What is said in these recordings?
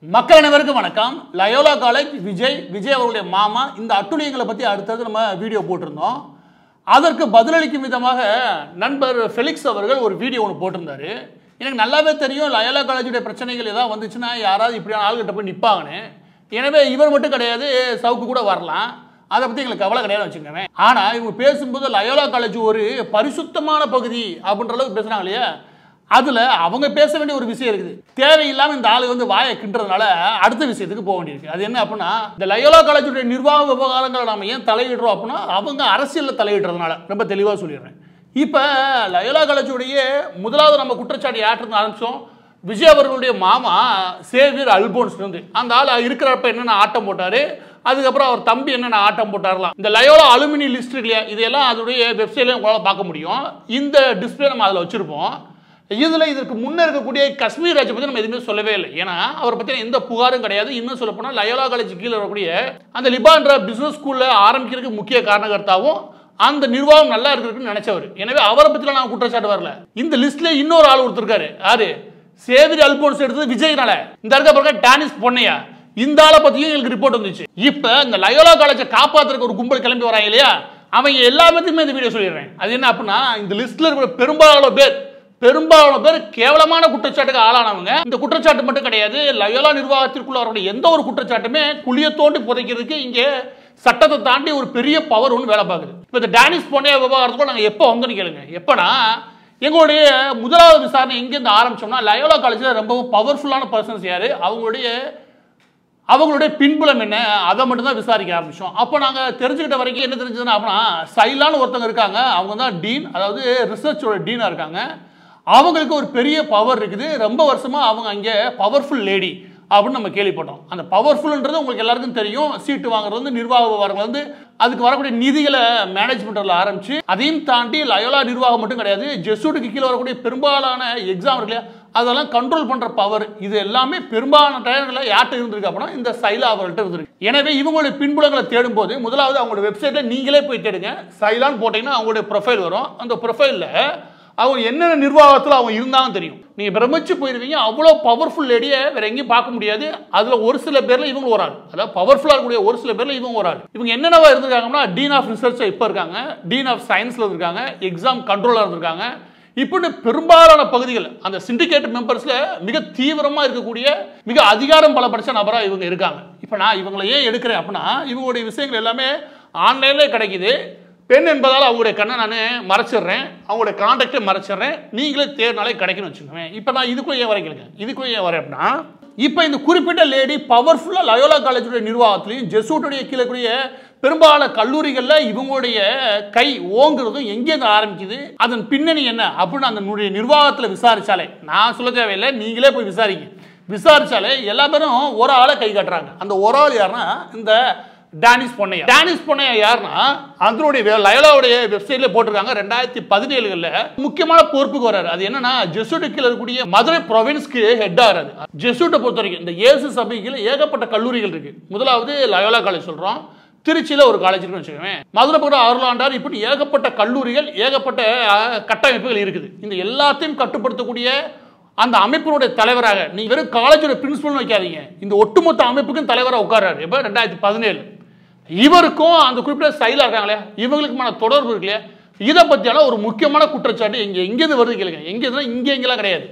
மக்கள் அனைவருக்கும் வணக்கம். லயோலா காலேஜ் விஜய் அவருடைய மாமா இந்த அட்டுழியங்களை பற்றி அடுத்தது நம்ம வீடியோ போட்டிருந்தோம். அதற்கு பதிலளிக்கும் விதமாக நண்பர் ஃபெலிக்ஸ் அவர்கள் ஒரு வீடியோ ஒன்று போட்டிருந்தாரு. எனக்கு நல்லாவே தெரியும் லயோலா காலேஜுடைய பிரச்சனைகள் ஏதாவது வந்துச்சுன்னா யாராவது இப்படியான ஆள்கிட்ட போய் நிற்பாங்கன்னு. எனவே இவர் மட்டும் கிடையாது, சவுக்கு கூட வரலாம், அதை பற்றி எங்களுக்கு கவலை கிடையாது வச்சுக்கோங்க. ஆனால் இவங்க பேசும்போது லயோலா காலேஜ் ஒரு பரிசுத்தமான பகுதி அப்படின்ற அளவுக்கு பேசுகிறாங்க இல்லையா, அதில் அவங்க பேச வேண்டிய ஒரு விஷயம் இருக்குது. தேவையில்லாமல் இந்த ஆளு வந்து வாயை கிண்டுறதுனால அடுத்த விஷயத்துக்கு போக வேண்டியிருக்கு. அது என்ன அப்படின்னா, இந்த லயோலா காலேஜுடைய நிர்வாக விவகாரங்களை நம்ம ஏன் தலையிடுறோம் அப்படின்னா, அவங்க அரசியலில் தலையிடுறதுனால. ரொம்ப தெளிவாக சொல்லிடுறேன். இப்போ லயோலா காலேஜுடைய முதலாவது நம்ம குற்றச்சாட்டு யார்கிட்ட ஆரம்பித்தோம், விஜய் அவர்களுடைய மாமா சேவியர் அல்போன்ஸ் இருந்து. அந்த ஆள் இருக்கிறப்ப என்னென்ன ஆட்டம் போட்டார், அதுக்கப்புறம் அவர் தம்பி என்னென்ன ஆட்டம் போட்டாரலாம். இந்த லயோலா அலுமினி லிஸ்ட் இருக்கு இல்லையா, இதெல்லாம் அதோடைய வெப்சைட்லேயும் உங்களால் பார்க்க முடியும். இந்த டிஸ்பிளே நம்ம அதில் வச்சுருப்போம். இதில் இதற்கு முன்னே இருக்கக்கூடிய காஷ்மீர் ராஜை பற்றி நம்ம எதுவுமே சொல்லவே இல்லை. ஏன்னா அவரை பற்றின எந்த புகாரும் கிடையாது. இன்னும் சொல்ல போனால் லயோலா காலேஜ் கீழே வரக்கூடிய அந்த லிபான்ற பிஸ்னஸ் ஸ்கூலில் ஆரம்பிக்கிறதுக்கு முக்கிய காரணகர்த்தாவும் அந்த நிர்வாகம் நல்லா இருக்கிறதுன்னு நினைச்சவர். எனவே அவரை பற்றிலாம் நான் குற்றச்சாட்டு வரல. இந்த லிஸ்ட்ல இன்னொரு ஆள் ஒருத்தருக்காரு, யாரு, சேவியர் அல்போன்ஸ் எடுத்தது விஜய்னால. இந்த இருக்க பிறகு டானிஸ் பொன்னையா, இந்த ஆளை பற்றியும் எங்களுக்கு ரிப்போர்ட் வந்துச்சு. இப்போ இந்த லயோலா காலேஜை காப்பாற்றுறதுக்கு ஒரு கும்பல் கிளம்பி வராங்க இல்லையா, அவங்க எல்லா பற்றியுமே இந்த வீடியோ சொல்லிடுறேன். அது என்ன அப்படின்னா, இந்த லிஸ்ட்ல இருக்கிற பெரும்பாலான பேர் கேவலமான குற்றச்சாட்டுக்கு ஆளானவங்க. இந்த குற்றச்சாட்டு மட்டும் கிடையாது, லயோலா நிர்வாகத்திற்குள்ள வரக்கூடிய எந்த ஒரு குற்றச்சாட்டுமே குழிய தோண்டி புதைக்கிறதுக்கு இங்கே சட்டத்தை தாண்டி ஒரு பெரிய பவர் ஒன்று வேலை பார்க்குது. இப்போ இந்த டானிஸ் போன்ற விவகாரத்துக்குள்ள நாங்கள் எப்போ வந்தோன்னு கேளுங்க. எப்போனா எங்களுடைய முதலாவது விசாரணை எங்கேருந்து ஆரம்பிச்சோம்னா, லயோலா காலேஜில் ரொம்பவும் பவர்ஃபுல்லான பர்சன்ஸ் யார், அவங்களுடைய பின்புலம் என்ன, அதை மட்டும் தான் விசாரிக்க ஆரம்பித்தோம். அப்போ நாங்கள் தெரிஞ்சுக்கிட்ட வரைக்கும் என்ன தெரிஞ்சதுன்னா, அப்படின்னா சைலான்னு ஒருத்தவங்க இருக்காங்க, அவங்க தான் டீன், அதாவது ரிசர்ச்சோட டீனாக இருக்காங்க. அவங்களுக்கு ஒரு பெரிய பவர் இருக்குது. ரொம்ப வருஷமாக அவங்க அங்கே பவர்ஃபுல் லேடி அப்படின்னு நம்ம கேள்விப்பட்டோம். அந்த பவர்ஃபுல்ன்றது உங்களுக்கு எல்லாருக்கும் தெரியும். சீட்டு வாங்குறது வந்து நிர்வாக விவகாரங்கள் வந்து அதுக்கு வரக்கூடிய நிதிகளை மேனேஜ் பண்ணுறதுல ஆரம்பிச்சு, அதையும் தாண்டி லயோலா நிர்வாகம் மட்டும் கிடையாது, ஜெசூட்டுக்கு கீழே வரக்கூடிய பெரும்பாலான எக்ஸாம் இருக்கு இல்லையா, அதெல்லாம் கண்ட்ரோல் பண்ணுற பவர், இது எல்லாமே பெரும்பாலான டைம்களில் யார்கிட்ட இருந்திருக்கு அப்படின்னா இந்த சைலா அவர்கள்ட்ட இருந்திருக்கு. எனவே இவங்களுடைய பின்புலங்களை தேடும் போது முதலாவது அவங்களோட வெப்சைட்டில் நீங்களே போய் தேடுங்க. சைலான்னு போட்டிங்கன்னா அவங்களுடைய ப்ரொஃபைல் வரும். அந்த ப்ரொஃபைலில் அவங்க என்னென்ன நிர்வாகத்தில் அவங்க இருந்தாலும் தெரியும். நீங்கள் பிரமிச்சு போயிருவீங்க. அவ்வளோ பவர்ஃபுல் லேடியை வேற எங்கேயும் பார்க்க முடியாது. அதில் ஒரு சில பேரில் இவங்க ஒரு ஆள், அதாவது பவர்ஃபுல்லாக இருக்கக்கூடிய ஒரு சில பேரில் இவங்க ஒரு ஆள். இவங்க என்னென்னவா இருந்திருக்காங்கன்னா, டீன் ஆஃப் ரிசர்ச் இப்போ இருக்காங்க, டீன் ஆஃப் சயின்ஸில் இருக்காங்க, எக்ஸாம் கண்ட்ரோலாக இருந்திருக்காங்க. இப்படி பெரும்பாலான பகுதிகள் அந்த சிண்டிகேட் மெம்பர்ஸில் மிக தீவிரமாக இருக்கக்கூடிய மிக அதிகாரம் பல படித்த நபராக இவங்க இருக்காங்க. இப்போ நான் இவங்களை ஏன் எடுக்கிறேன் அப்படின்னா, இவங்களுடைய விஷயங்கள் எல்லாமே ஆன்லைனில் கிடைக்குது. பெண் என்பதால் அவங்களுடைய கண்ணை நான் மறைச்சிடுறேன், அவங்களுடைய கான்டாக்டை மறைச்சிடுறேன், நீங்களே தேர்னாலே கிடைக்குன்னு வச்சுக்கோங்க. இப்போ நான் இதுக்குள்ளே ஏன் வரைக்கிறேங்க, இதுக்குள்ளே ஏன் வரேன் அப்படின்னா, இப்போ இந்த குறிப்பிட்ட லேடி பவர்ஃபுல்லாக லயோலா காலேஜுடைய நிர்வாகத்திலையும் ஜெசூட்டுடைய கீழக்கூடிய பெரும்பாலான கல்லூரிகளில் இவங்களுடைய கை ஓங்குறதும் எங்கேருந்து ஆரம்பிக்குது, அதன் பின்னணி என்ன அப்படின்னு அந்த நிர்வாகத்தில் விசாரிச்சாலே, நான் சொல்ல தேவையில்லை, நீங்களே போய் விசாரிச்சாலே எல்லா பேரும் ஒரு ஆளை கை காட்டுறாங்க. அந்த ஒரு ஆள் யாருன்னா இந்த டானிஸ் பொன்னையா யாருன்னா, அதனுடைய லயோலாவுடைய வெப்சைட்ல போட்டிருக்காங்க 2017 முக்கியமான பொறுப்புக்கு வர்றாரு. அது என்னன்னா, ஜெசூட்டுக்கு இருக்கக்கூடிய மதுரை ப்ரொவின்ஸ்க்கு ஹெட் ஆகிறாரு. ஜெசூட்டை பொறுத்த வரைக்கும் இந்த இயேசு சபையில் ஏகப்பட்ட கல்லூரிகள் இருக்கு. முதலாவது லயோலா காலேஜ் சொல்றோம், திருச்சியில் ஒரு காலேஜ் இருக்குன்னு வச்சுக்கோங்க, மதுரை பக்கம் அருளாண்டார், இப்படி ஏகப்பட்ட கல்லூரிகள், ஏகப்பட்ட கட்டமைப்புகள் இருக்குது. இந்த எல்லாத்தையும் கட்டுப்படுத்தக்கூடிய அந்த அமைப்பினுடைய தலைவராக நீங்க வெறும் காலேஜோட பிரின்சிபல் வைக்காதீங்க, இந்த ஒட்டுமொத்த அமைப்புக்கும் தலைவராக உட்கார்றாரு. இப்போ 2017 இவருக்கும் அந்த குறிப்பிட்ட சைலா இருக்காங்களே, இவங்களுக்குமான தொடர்பு இருக்கு இல்லையா, இதை பற்றியான ஒரு முக்கியமான குற்றச்சாட்டு எங்கேருந்து வருது கேளுங்க. எங்கேருந்து, இங்கெல்லாம் கிடையாது,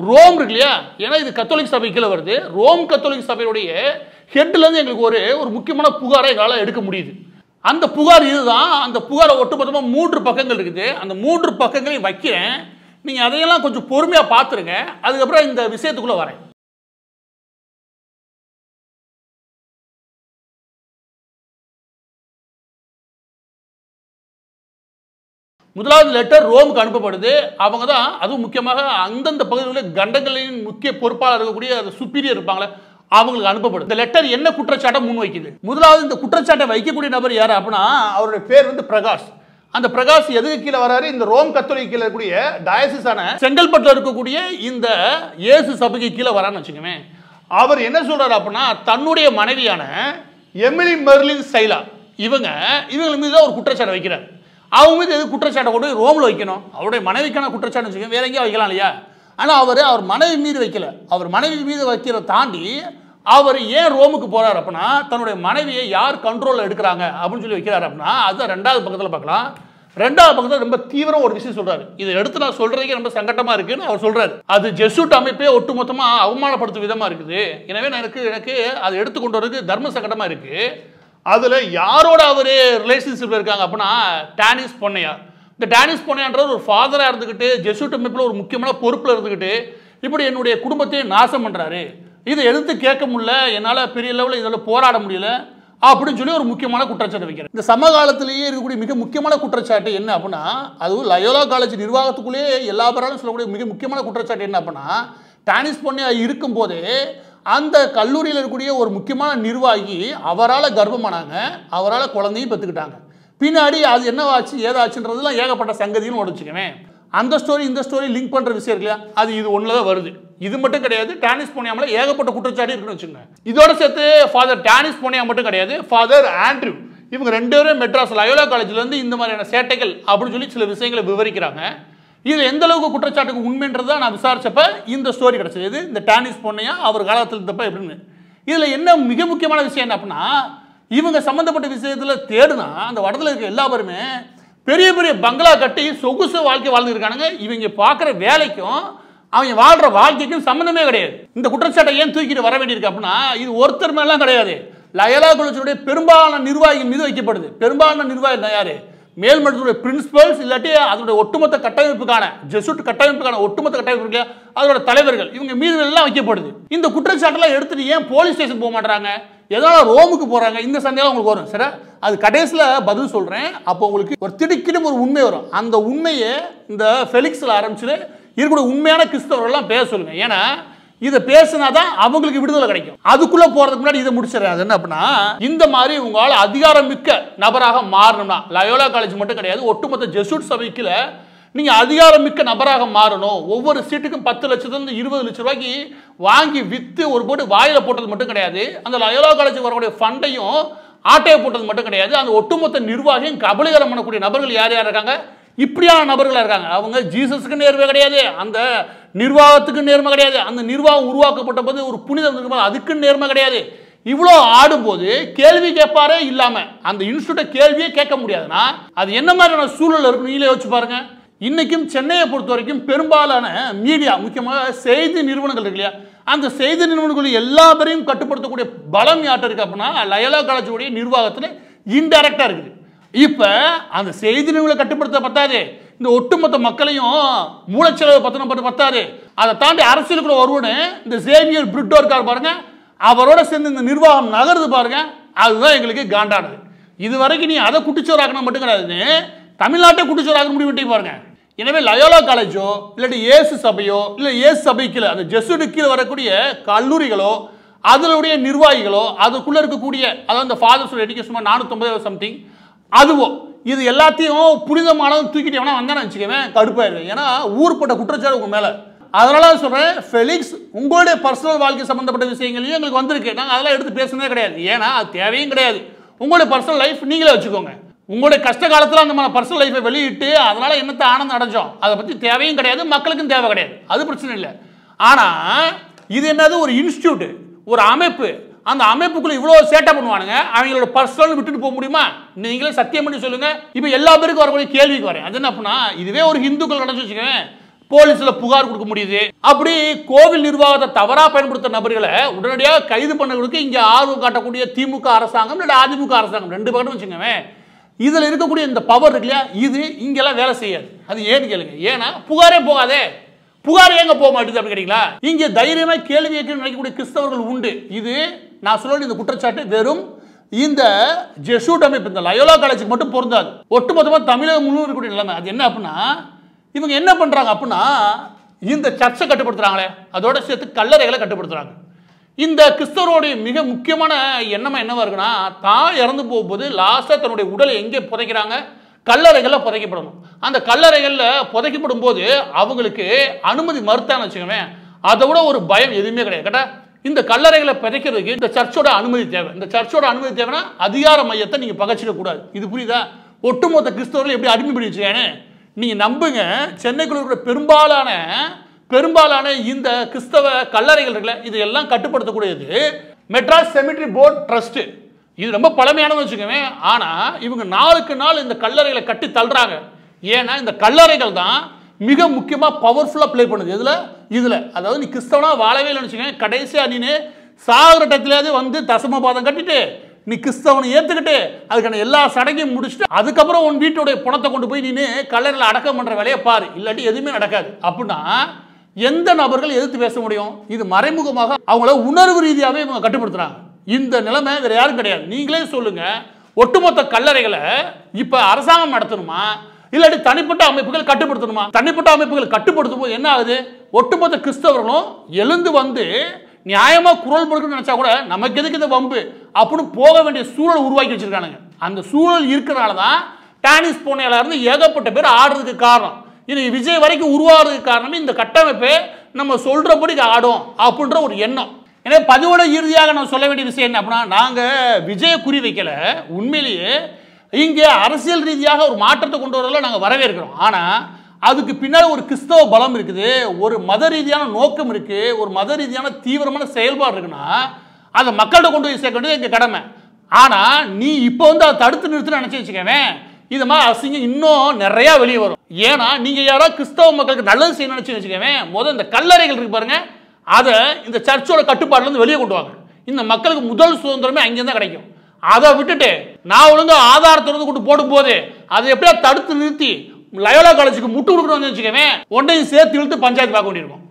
ரோம் இருக்கு இல்லையா, ஏன்னா இது கத்தோலிக் சபை கீழே வருது. ரோம் கத்தோலிக் சபையுடைய ஹெட்லேருந்து எங்களுக்கு ஒரு முக்கியமான புகாரை எங்களால் எடுக்க முடியுது. அந்த புகார் இதுதான். அந்த புகாரை ஒட்டுமொத்தமாக 3 பக்கங்கள் இருக்குது. அந்த 3 பக்கங்களையும் வைக்கிறேன், நீங்கள் அதையெல்லாம் கொஞ்சம் பொறுமையாக பார்த்துருங்க. அதுக்கப்புறம் இந்த விஷயத்துக்குள்ளே வரேன். முதலாவது லெட்டர் ரோமுக்கு அனுப்பப்படுது. அவங்க தான், அதுவும் முக்கியமாக அந்தந்த பகுதிகளில் கண்டங்களின் முக்கிய பொறுப்பாளர் இருக்கக்கூடிய அந்த சுப்பீரியர் இருப்பாங்களே, அவங்களுக்கு அனுப்பப்படுது. இந்த லெட்டர் என்ன குற்றச்சாட்டை முன் வைக்குது. முதலாவது இந்த குற்றச்சாட்டை வைக்கக்கூடிய நபர் யார் அப்படின்னா, அவருடைய பேர் வந்து பிரகாஷ். அந்த பிரகாஷ் எதுக்கு கீழே வராரு, இந்த ரோம் கத்தோலிக் கீழே இருக்கக்கூடிய டயசிஸான செங்கல்பட்டில் இருக்கக்கூடிய இந்த இயேசு சபைக்கு கீழே வரான்னு வச்சுக்கோங்க. அவர் என்ன சொல்றாரு அப்படின்னா, தன்னுடைய மனைவியான எமிலி மெர்லின் சைலா இவங்க மீது தான் ஒரு குற்றச்சாட்டை வைக்கிறார். அவங்க மீது எது குற்றச்சாட்டை கொண்டு ரோமில் வைக்கணும், அவருடைய மனைவிக்கான குற்றச்சாட்டு வச்சுக்கோங்க, வேற எங்கேயா வைக்கலாம் இல்லையா. ஆனால் அவர் மனைவி மீது வைக்கல. அவர் மனைவி மீது வைக்கிறத தாண்டி அவர் ஏன் ரோமுக்கு போறாரு அப்படின்னா தன்னுடைய மனைவியை யார் கண்ட்ரோல்ல எடுக்கிறாங்க அப்படின்னு சொல்லி வைக்கிறாரு அப்படின்னா அதுதான் 2வது பக்கத்தில் பார்க்கலாம். 2வது பக்கத்தில் ரொம்ப தீவிரம் ஒரு விஷயம் சொல்றாரு. இதை எடுத்து நான் சொல்றதுக்கே ரொம்ப சங்கடமா இருக்குன்னு அவர் சொல்றாரு. அது ஜெசூட் அமைப்பே ஒட்டுமொத்தமா அவமானப்படுத்தும் விதமா இருக்குது. எனவே எனக்கு அதை எடுத்துக்கொண்டு வரதுக்கு தர்ம சங்கடமா இருக்கு. அதுல யாரோட அவரு ரிலேஷன்ஷிப்ல இருக்காங்க அப்படின்னா டானிஸ் பொன்னையா. இந்த டானிஸ் பொன்னையான்றது ஒரு ஃபாதரா இருந்துகிட்டு ஜெசூட் அமைப்புல ஒரு முக்கியமான பொறுப்புல இருந்துகிட்டு இப்படி என்னுடைய குடும்பத்தை நாசம் பண்றாரு, இதை எடுத்து கேட்க முடியல, என்னால பெரிய லெவலில் இதில் போராட முடியல அப்படின்னு சொல்லி ஒரு முக்கியமான குற்றச்சாட்டு வைக்கிறேன். இந்த சமகாலத்திலேயே இருக்கக்கூடிய மிக முக்கியமான குற்றச்சாட்டு என்ன அப்படின்னா அதுவும் லயோலா காலேஜ் நிர்வாகத்துக்குள்ளே எல்லா பேராலும் சொல்லக்கூடிய மிக முக்கியமான குற்றச்சாட்டு என்ன அப்படின்னா டானிஸ் பொன்னையா இருக்கும்போதே அந்த கல்லூரியில் இருக்கக்கூடிய ஒரு முக்கியமான நிர்வாகி அவரால் கர்ப்பமானாங்க, அவரால் குழந்தையும் பெற்றுக்கிட்டாங்க. பின்னாடி அது என்ன ஆச்சு ஏதாச்சுன்றதுலாம் ஏகப்பட்ட சங்கதின்னு உடச்சுக்குவேன். அந்த ஸ்டோரி இந்த ஸ்டோரி லிங்க் பண்ணுற விஷயம் இருக்கு இல்லையா, அது இது ஒன்றில் தான் வருது. இது மட்டும் கிடையாது, டானிஸ் பொன்னையாமல ஏகப்பட்ட குற்றச்சாட்டு இருக்குன்னு வச்சுக்கோங்க. இதோட சேர்த்து ஃபாதர் டானிஸ் பொன்னையா மட்டும் கிடையாது, ஃபாதர் ஆண்ட்ரூ, இவங்க 2 பேரும் மெட்ராஸ் லயோலா காலேஜ்லேருந்து இந்த மாதிரியான சேட்டைகள் அப்படின்னு சொல்லி சில விஷயங்களை விவரிக்கிறாங்க. இதில் எந்த அளவுக்கு குற்றச்சாட்டுக்கு உண்மைன்றதை நான் விசாரிச்சப்ப இந்த ஸ்டோரி கிடைச்சது. இந்த டானிஸ் பொன்னையா அவர் காலத்தில் இருந்தப்ப எப்படின்னு. இதில் என்ன மிக முக்கியமான விஷயம் என்ன அப்படின்னா இவங்க சம்மந்தப்பட்ட விஷயத்தில் தேடுனா அந்த வடத்தில் இருக்க எல்லா பேருமே பெரிய பெரிய பங்களா கட்டி சொகுசு வாழ்க்கை வாழ்ந்துருக்கானுங்க. இவங்க பார்க்குற வேலைக்கும் அவங்க வாழ்கிற வாழ்க்கைக்கும் சம்மந்தமே கிடையாது. இந்த குற்றச்சாட்டை ஏன் தூக்கிட்டு வர வேண்டியிருக்கு அப்படின்னா இது ஒருத்தர் மேலாம் கிடையாது, லயோலா காலேஜுடைய பெரும்பாலான நிர்வாகிகள் மீது வைக்கப்படுது. பெரும்பாலான நிர்வாகிகள் யாரு? மேல்மட்டத்துடைய பிரின்சிபல்ஸ் இல்லாட்டி அதோட ஒட்டுமொத்த கட்டமைப்புக்கான ஜெசூட் கட்டமைப்புக்கான ஒட்டுமொத்த கட்டமைப்பு அதோட தலைவர்கள் இவங்க மீது எல்லாம் வைக்கப்படுது. இந்த குற்றச்சாட்டெல்லாம் எடுத்துட்டு ஏன் போலீஸ் ஸ்டேஷன் போக மாட்டாங்க, எதனால ரோமுக்கு போறாங்க, இந்த சந்தேகம் உங்களுக்கு வரும். சரி, அது கடைசியில் பதில் சொல்றேன். அப்போ உங்களுக்கு ஒரு திடுக்கிடும் ஒரு உண்மை வரும். அந்த உண்மையை இந்த ஃபெலிக்ஸில் ஆரம்பிச்சுட்டு இருக்கக்கூடிய உண்மையான கிறிஸ்தவர்கள்லாம் பேச சொல்லுங்க. ஏன்னா இதை பேசினாதான் அவங்களுக்கு விடுதலை கிடைக்கும். அதுக்குள்ள போறதுக்கு முன்னாடி இதை முடிச்சிடறேன். அது என்ன அப்படின்னா இந்த மாதிரி உங்களால் அதிகாரம் மிக்க நபராக மாறணும்னா லயோலா காலேஜ் மட்டும் கிடையாது, ஒட்டுமொத்த ஜெசூட் சபைக்குள்ள நீங்க அதிகாரம் மிக்க நபராக மாறணும். ஒவ்வொரு சீட்டுக்கும் 10 லட்சத்துலேருந்து 20 லட்சம் ரூபாய்க்கு வாங்கி வித்து ஒரு போட்டு வாயில போட்டது மட்டும் கிடையாது, அந்த லயோலா காலேஜுக்கு வரக்கூடிய ஃபண்டையும் ஆட்டையை போட்டது மட்டும் கிடையாது, அந்த ஒட்டுமொத்த நிர்வாகியும் கபலீகரம் பண்ணக்கூடிய நபர்கள் யார் யார் இருக்காங்க, இப்படியான நபர்களாக இருக்காங்க. அவங்க ஜீசஸுக்கு நேர்மை கிடையாது, அந்த நிர்வாகத்துக்கு நேர்மை கிடையாது, அந்த நிர்வாகம் உருவாக்கப்பட்ட போது ஒரு புனிதம் அதுக்கு நேர்மை கிடையாது. இவ்வளோ ஆடும்போது கேள்வி கேட்பாரே இல்லாம அந்த இன்ஸ்டியூட்டை கேள்வியே கேட்க முடியாதுன்னா அது என்ன மாதிரியான சூழல் இருக்கும் நீங்களே யோசிச்சு பாருங்க. இன்னைக்கும் சென்னையை பொறுத்த வரைக்கும் பெரும்பாலான மீடியா முக்கியமாக செய்தி நிறுவனங்கள் இருக்கு இல்லையா, அந்த செய்தி நிறுவனங்கள் எல்லா பேரையும் கட்டுப்படுத்தக்கூடிய பலம் யார்ட்ட இருக்கு அப்படின்னா லயோலா காலேஜுடைய நிர்வாகத்தில் இன்டைரக்டா இருக்குது. இப்ப அந்த செய்தி நிறுவனங்களை கட்டுப்படுத்த பத்தாது, இந்த ஒட்டுமொத்த மக்களையும் மூலச்செலவு பத்திரம் பத்தாது, அதை தாண்டி அரசியலுக்குள்ள வருவனு இந்த சேவியர் பிரிட்டோ இருக்கார் பாருங்க, அவரோட சேர்ந்து இந்த நிர்வாகம் நகருது பாருங்க, அதுதான் எங்களுக்கு காண்டானது. இது வரைக்கும் நீ அதை குட்டிச்சோராக்கணும் மட்டும் கிடையாதுன்னு தமிழ்நாட்டை குட்டிச்சோராக்க முடிவு பண்ணி பாருங்க. எனவே லயோலா காலேஜோ இல்லாட்டி ஏசு சபையோ இல்லை ஏசு சபைக்கு அந்த ஜெசூட் கீழே வரக்கூடிய கல்லூரிகளோ அதனுடைய நிர்வாகிகளோ அதுக்குள்ள இருக்கக்கூடிய அதாவது இந்த ஃபாதர்ஸ் எஜுகேஷன் 450 சம்திங் அதுவோ இது எல்லாத்தையும் புனிதமானதும் தூக்கிட்டு எவனா வந்தானு வச்சுக்கவேன் கடுப்பாயிரு. ஏன்னா ஊர்பட்ட குற்றச்சாட்டு உங்க மேல. அதனால சொல்றேன் ஃபெலிக்ஸ் உங்களுடைய பர்சனல் வாழ்க்கை சம்பந்தப்பட்ட விஷயங்களையும் எங்களுக்கு வந்திருக்கு, நாங்கள் அதெல்லாம் எடுத்து பேசுனதே கிடையாது. ஏன்னா அது தேவையும் கிடையாது. உங்களுடைய பர்சனல் லைஃப் நீங்களே வச்சுக்கோங்க. உங்களுடைய கஷ்ட காலத்தில் அந்த மாதிரி பர்சனல் லைஃபை வெளியிட்டு அதனால என்னத்தை ஆனந்தம் அடைஞ்சோம் அதை பற்றி தேவையும் கிடையாது, மக்களுக்கும் தேவை கிடையாது, அது பிரச்சனை இல்லை. ஆனால் இது என்னது ஒரு இன்ஸ்டியூட் ஒரு அமைப்பு, அந்த அமைப்புக்குள்ள இவ்வளோ சேட்டை பண்ணுவானுங்க, அவங்களோட பர்சனல் விட்டுட்டு போக முடியுமா? நீங்களே சத்தியம் பண்ணி சொல்லுங்க. இப்போ எல்லா பேருக்கும் வரக்கூடிய கேள்விக்கு வரேன். அது என்ன அப்படின்னா இதுவே ஒரு இந்துக்கள் நடந்து வச்சுக்கவேன் போலீஸ்ல புகார் கொடுக்க முடியுது. அப்படி கோவில் நிர்வாகத்தை தவறா பயன்படுத்த நபர்களை உடனடியாக கைது பண்ணவங்களுக்கு இங்க ஆர்வம் காட்டக்கூடிய திமுக அரசாங்கம் இல்லை அதிமுக அரசாங்கம் 2 பக்கம் வச்சுக்கோங்க. இதுல இருக்கக்கூடிய இந்த பவர் இருக்கு இல்லையா, இது இங்கெல்லாம் வேலை செய்யாது. அது ஏன்னு கேளுங்க. ஏன்னா புகாரே போகாதே, புகார் எங்க போக மாட்டேது அப்படின்னு கேட்டீங்களா? இங்க தைரியமா கேள்வி கேட்க நினைக்கக்கூடிய கிறிஸ்தவர்கள் உண்டு. இது நான் சொல்ல இந்த குற்றச்சாட்டு வெறும் இந்த ஜெசூட் அமைப்பு இந்த லயோலா காலேஜுக்கு மட்டும் பொருந்தாது, ஒட்டுமொத்தமாக தமிழகம் முழு இருக்கக்கூடிய நிலைமை. அது என்ன அப்படின்னா இவங்க என்ன பண்றாங்க அப்படின்னா இந்த சர்ச்சை கட்டுப்படுத்துறாங்களே அதோட சேர்த்து கல்லறைகளை கட்டுப்படுத்துறாங்க. இந்த கிறிஸ்தவருடைய மிக முக்கியமான எண்ணமா என்னவா இருக்குன்னா தான் இறந்து போகும்போது லாஸ்டா தன்னுடைய உடலை எங்கே புதைக்கிறாங்க, கல்லறைகளில் புதைக்கப்படணும். அந்த கல்லறைகளில் புதைக்கப்படும் போது அவங்களுக்கு அனுமதி மறுத்தான்னு வச்சுக்கோங்க, அதை விட ஒரு பயம் எதுவுமே கிடையாது. கேட்டா இந்த கல்லறைகளை புதைக்கிறதுக்கு இந்த சர்ச்சோட அனுமதி தேவை. இந்த சர்ச்சோட அனுமதி தேவைன்னா அதிகார மையத்தை நீங்க பகச்சிக்க கூடாது. இது புரியுதா? ஒட்டுமொத்த கிறிஸ்தவர்கள் எப்படி அடிமைப்படி வச்சுக்கானே நீங்க நம்புங்க. சென்னைக்குள்ள இருக்கிற பெரும்பாலான இந்த கிறிஸ்தவ கல்லறைகள் இருக்குல்ல இது எல்லாம் கட்டுப்படுத்தக்கூடியது மெட்ராஸ் செமிட்ரி போர்டு ட்ரஸ்ட். இது ரொம்ப பழமையானது வச்சுக்கோங்க. ஆனா இவங்க நாளுக்கு நாள் இந்த கல்லறைகளை கட்டி தள்ளுறாங்க. ஏன்னா இந்த கல்லறைகள் தான் மிக முக்கியமா பவர்ஃபுல்லா ப்ளே பண்ணுது. இதுல அதாவது நீ கிறிஸ்தவனா வாழவே இல்லைன்னு வச்சுக்கோங்க, கடைசியா நீ சாகர டத்திலேயே வந்து தசமபாதம் கட்டிட்டு நீ கிறிஸ்தவனை ஏத்துக்கிட்டு அதுக்கான எல்லா சடங்கையும் முடிச்சுட்டு அதுக்கப்புறம் உன் வீட்டுடைய பணத்தை கொண்டு போய் நீ கல்லறையில் அடக்கம் பண்ற வேலையை பாரு, இல்லாட்டி எதுவுமே நடக்காது. அப்படின்னா எந்த நபர்கள் எதிர்த்து பேச முடியும்? இது மறைமுகமாக அவங்கள உணர்வு ரீதியாகவே இவங்க கட்டுப்படுத்துறாங்க. இந்த நிலைமை வேற யாரும் கிடையாது. நீங்களே சொல்லுங்க, ஒட்டுமொத்த கல்லறைகளை இப்ப அரசாங்கம் நடத்தணுமா இல்லாட்டி தனிப்பட்ட அமைப்புகள் கட்டுப்படுத்தணுமா? தனிப்பட்ட அமைப்புகள் கட்டுப்படுத்தும் போது என்ன ஆகுது? ஒட்டுமொத்த கிறிஸ்தவர்களும் எழுந்து வந்து நியாயமா குரல் கொடுக்கணும்னு நினைச்சா கூட நமக்கு எதுக்கு இந்த வம்பு அப்படின்னு போக வேண்டிய சூழல் உருவாக்கி வச்சிருக்கானுங்க. அந்த சூழல் இருக்கிறனால தான் டானிஸ் பூனேல இருந்து ஏகப்பட்ட பேர் ஆடுறதுக்கு காரணம். இது விஜய் வரைக்கும் உருவாகிறதுக்கு காரணமே இந்த கட்டமைப்பை நம்ம சொல்றபடி ஆடும் அப்படின்ற ஒரு எண்ணம். எனவே பதிவோட இறுதியாக நான் சொல்ல வேண்டிய விஷயம் என்ன அப்படின்னா, நாங்க விஜய குறி வைக்கல. உண்மையிலேயே இங்கே அரசியல் ரீதியாக ஒரு மாற்றத்தை கொண்டு வரல நாங்கள் வரவேற்கிறோம். ஆனால் அதுக்கு பின்னாடி ஒரு கிறிஸ்தவ பலம் இருக்குது, ஒரு மத ரீதியான நோக்கம் இருக்கு, ஒரு மத ரீதியான தீவிரமான செயல்பாடு இருக்குன்னா அதை மக்கள்கிட்ட கொண்டு போய் சேர்க்க வேண்டியது எங்கள் கடமை. ஆனால் நீ இப்போ வந்து அதை தடுத்து நிறுத்துன்னு நினச்சி வச்சுக்கவேன், இது மாதிரி அசிங்கம் இன்னும் நிறையா வெளியே வரும். ஏன்னா நீங்கள் யாராவது கிறிஸ்தவ மக்களுக்கு நல்லது செய்யணும்னு நினச்சி வச்சுக்கவேன், முதல் இந்த கல்லறைகள் இருக்கு பாருங்க, அதை இந்த சர்ச்சோட கட்டுப்பாடுலேருந்து வெளியே கொண்டு வாங்க. இந்த மக்களுக்கு முதல் சுதந்திரமே அங்கேருந்து தான் கிடைக்கும். அதை விட்டுட்டு நான் ஒழுங்கு ஆதாரத்தை கொண்டு போடும் போது அதை எப்படியா தடுத்து நிறுத்தி லயோலா காலேஜுக்கு முட்டு கொடுக்கணும்னு வச்சுக்கவேன், ஒன்றையும் சேர்த்து இழுத்து பஞ்சாயத்து பார்க்க வேண்டியிருக்கும்.